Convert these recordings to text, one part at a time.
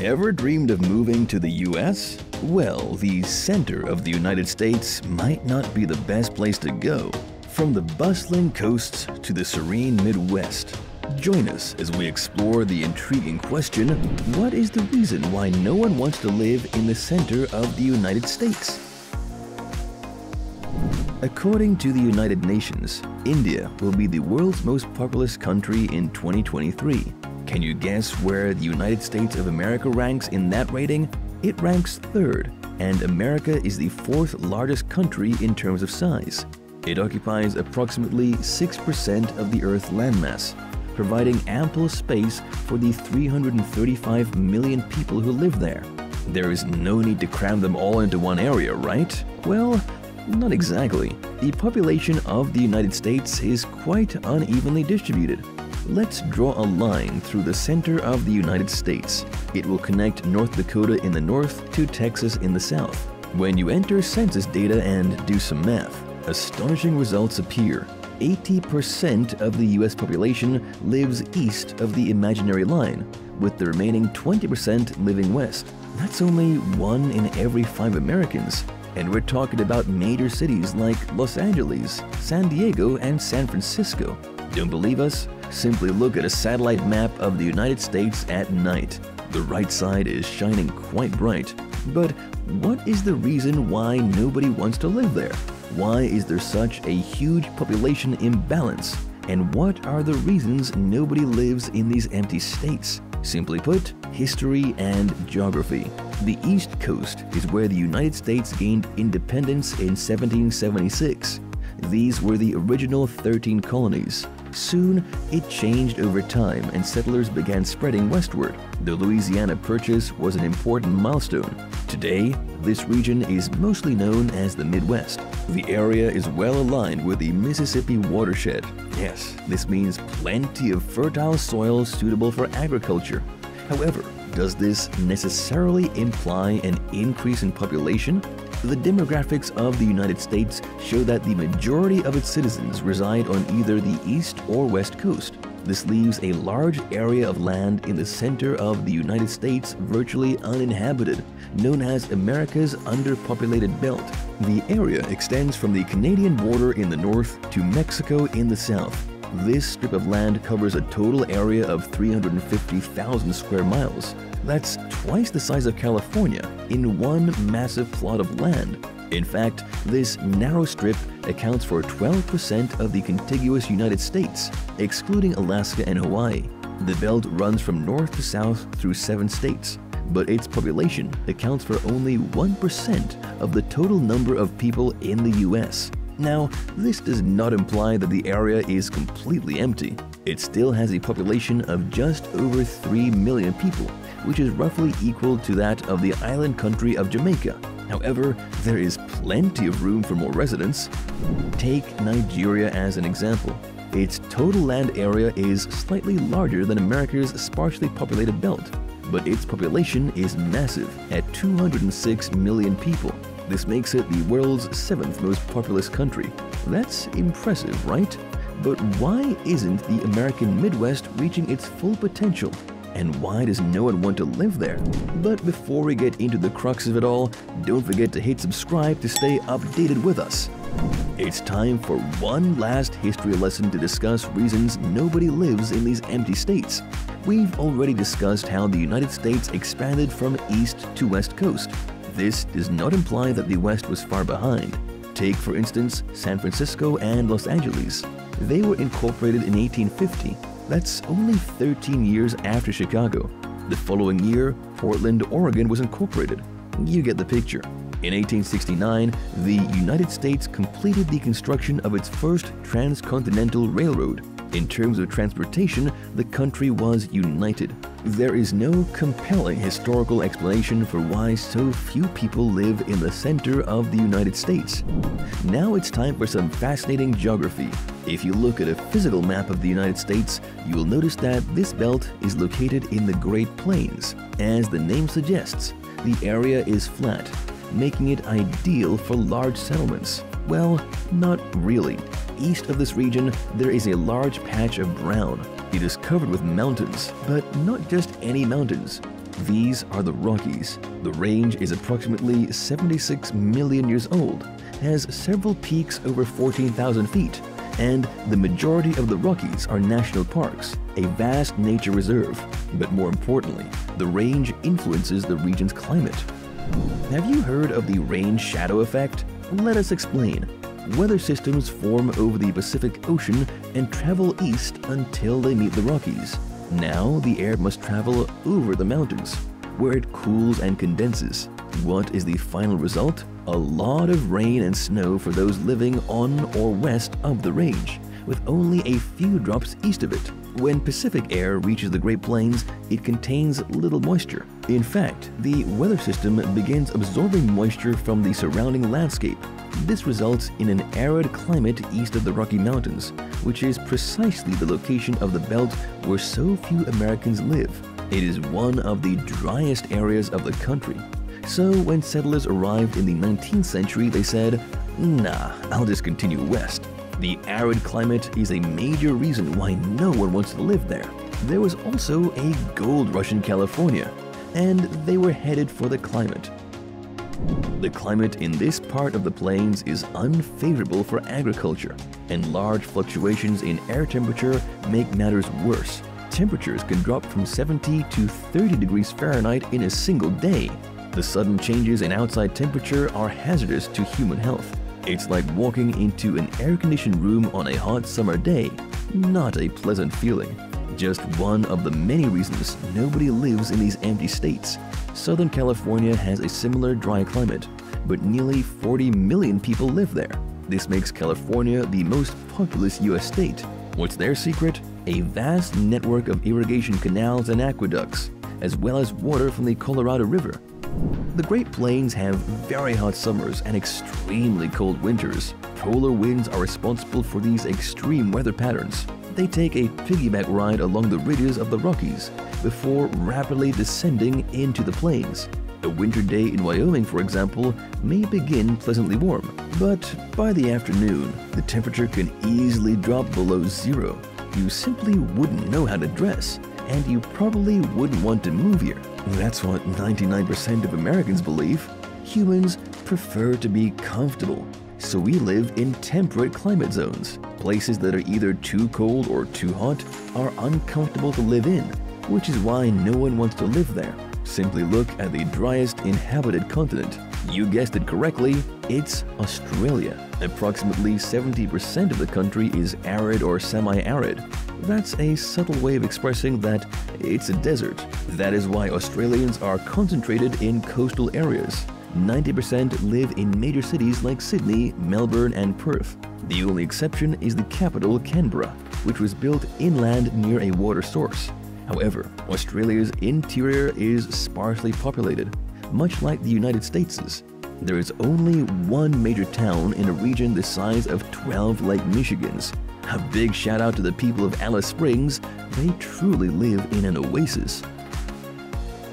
Ever dreamed of moving to the US? Well, the center of the United States might not be the best place to go. From the bustling coasts to the serene Midwest. Join us as we explore the intriguing question, what is the reason why no one wants to live in the center of the United States? According to the United Nations, India will be the world's most populous country in 2023. Can you guess where the United States of America ranks in that rating? It ranks third, and America is the fourth largest country in terms of size. It occupies approximately 6% of the Earth's landmass, providing ample space for the 335 million people who live there. There is no need to cram them all into one area, right? Well, not exactly. The population of the United States is quite unevenly distributed. Let's draw a line through the center of the United States. It will connect North Dakota in the north to Texas in the south. When you enter census data and do some math, astonishing results appear. 80% of the US population lives east of the imaginary line, with the remaining 20% living west. That's only 1 in every 5 Americans. And we're talking about major cities like Los Angeles, San Diego, and San Francisco. Don't believe us? Simply look at a satellite map of the United States at night. The right side is shining quite bright. But what is the reason why nobody wants to live there? Why is there such a huge population imbalance? And what are the reasons nobody lives in these empty states? Simply put, history and geography. The East Coast is where the United States gained independence in 1776. These were the original 13 colonies. Soon, it changed over time and settlers began spreading westward. The Louisiana Purchase was an important milestone. Today, this region is mostly known as the Midwest. The area is well aligned with the Mississippi watershed. Yes, this means plenty of fertile soil suitable for agriculture. However, does this necessarily imply an increase in population? The demographics of the United States show that the majority of its citizens reside on either the east or west coast. This leaves a large area of land in the center of the United States virtually uninhabited, known as America's underpopulated belt. The area extends from the Canadian border in the north to Mexico in the south. This strip of land covers a total area of 350,000 square miles. That's twice the size of California in one massive plot of land. In fact, this narrow strip accounts for 12% of the contiguous United States, excluding Alaska and Hawaii. The belt runs from north to south through 7 states, but its population accounts for only 1% of the total number of people in the US. Now, this does not imply that the area is completely empty. It still has a population of just over 3 million people, which is roughly equal to that of the island country of Jamaica. However, there is plenty of room for more residents. Take Nigeria as an example. Its total land area is slightly larger than America's sparsely populated belt, but its population is massive at 206 million people. This makes it the world's 7th most populous country. That's impressive, right? But why isn't the American Midwest reaching its full potential? And why does no one want to live there? But before we get into the crux of it all, don't forget to hit subscribe to stay updated with us. It's time for one last history lesson to discuss reasons nobody lives in these empty states. We've already discussed how the United States expanded from east to west coast. This does not imply that the West was far behind. Take, for instance, San Francisco and Los Angeles. They were incorporated in 1850. That's only 13 years after Chicago. The following year, Portland, Oregon was incorporated. You get the picture. In 1869, the United States completed the construction of its first transcontinental railroad. In terms of transportation, the country was united. There is no compelling historical explanation for why so few people live in the center of the United States. Now it's time for some fascinating geography. If you look at a physical map of the United States, you will notice that this belt is located in the Great Plains. As the name suggests, the area is flat, making it ideal for large settlements. Well, not really. East of this region, there is a large patch of brown. It is covered with mountains, but not just any mountains. These are the Rockies. The range is approximately 76 million years old, has several peaks over 14,000 feet, and the majority of the Rockies are national parks, a vast nature reserve. But more importantly, the range influences the region's climate. Have you heard of the rain shadow effect? Let us explain. Weather systems form over the Pacific Ocean and travel east until they meet the Rockies. Now the air must travel over the mountains, where it cools and condenses. What is the final result? A lot of rain and snow for those living on or west of the range, with only a few drops east of it. When Pacific air reaches the Great Plains, it contains little moisture. In fact, the weather system begins absorbing moisture from the surrounding landscape. This results in an arid climate east of the Rocky Mountains, which is precisely the location of the belt where so few Americans live. It is one of the driest areas of the country. So when settlers arrived in the 19th century, they said, "Nah, I'll just continue west." The arid climate is a major reason why no one wants to live there. There was also a gold rush in California, and they were headed for the climate. The climate in this part of the plains is unfavorable for agriculture, and large fluctuations in air temperature make matters worse. Temperatures can drop from 70 to 30 degrees Fahrenheit in a single day. The sudden changes in outside temperature are hazardous to human health. It's like walking into an air-conditioned room on a hot summer day. Not a pleasant feeling. Just one of the many reasons nobody lives in these empty states. Southern California has a similar dry climate, but nearly 40 million people live there. This makes California the most populous U.S. state. What's their secret? A vast network of irrigation canals and aqueducts, as well as water from the Colorado River. The Great Plains have very hot summers and extremely cold winters. Polar winds are responsible for these extreme weather patterns. They take a piggyback ride along the ridges of the Rockies before rapidly descending into the plains. A winter day in Wyoming, for example, may begin pleasantly warm, but by the afternoon, the temperature can easily drop below zero. You simply wouldn't know how to dress, and you probably wouldn't want to move here. That's what 99% of Americans believe. Humans prefer to be comfortable, so we live in temperate climate zones. Places that are either too cold or too hot are uncomfortable to live in, which is why no one wants to live there. Simply look at the driest inhabited continent. You guessed it correctly, it's Australia. Approximately 70% of the country is arid or semi-arid. That's a subtle way of expressing that it's a desert. That is why Australians are concentrated in coastal areas. 90% live in major cities like Sydney, Melbourne, and Perth. The only exception is the capital, Canberra, which was built inland near a water source. However, Australia's interior is sparsely populated, much like the United States'. There is only one major town in a region the size of 12 Lake Michigans. A big shout out to the people of Alice Springs. They truly live in an oasis.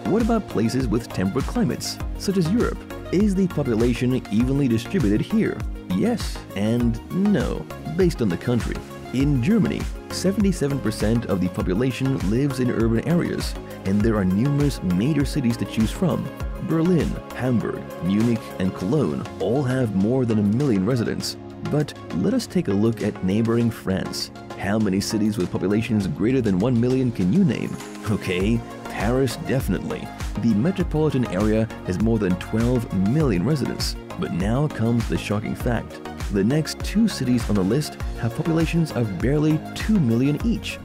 What about places with temperate climates, such as Europe? Is the population evenly distributed here? Yes and no, based on the country. In Germany, 77% of the population lives in urban areas, and there are numerous major cities to choose from. Berlin, Hamburg, Munich, and Cologne all have more than 1 million residents. But let us take a look at neighboring France. How many cities with populations greater than 1 million can you name? Okay, Paris definitely. The metropolitan area has more than 12 million residents. But now comes the shocking fact. The next two cities on the list have populations of barely 2 million each.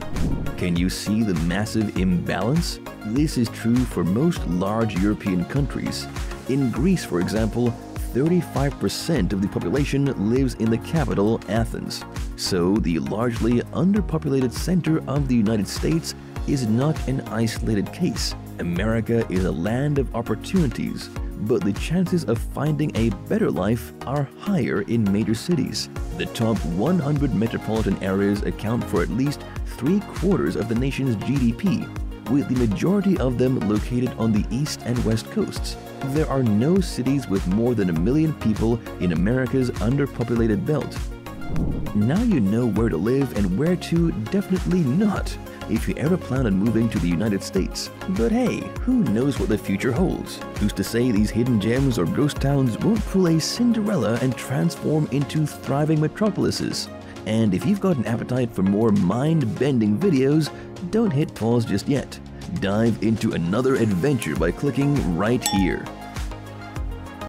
Can you see the massive imbalance? This is true for most large European countries. In Greece, for example, 35% of the population lives in the capital, Athens. So the largely underpopulated center of the United States is not an isolated case. America is a land of opportunities, but the chances of finding a better life are higher in major cities. The top 100 metropolitan areas account for at least 3/4 of the nation's GDP, with the majority of them located on the east and west coasts. There are no cities with more than 1 million people in America's underpopulated belt. Now you know where to live and where to definitely not if you ever plan on moving to the United States. But hey, who knows what the future holds? Who's to say these hidden gems or ghost towns won't pull a Cinderella and transform into thriving metropolises? And if you've got an appetite for more mind-bending videos, don't hit pause just yet. Dive into another adventure by clicking right here.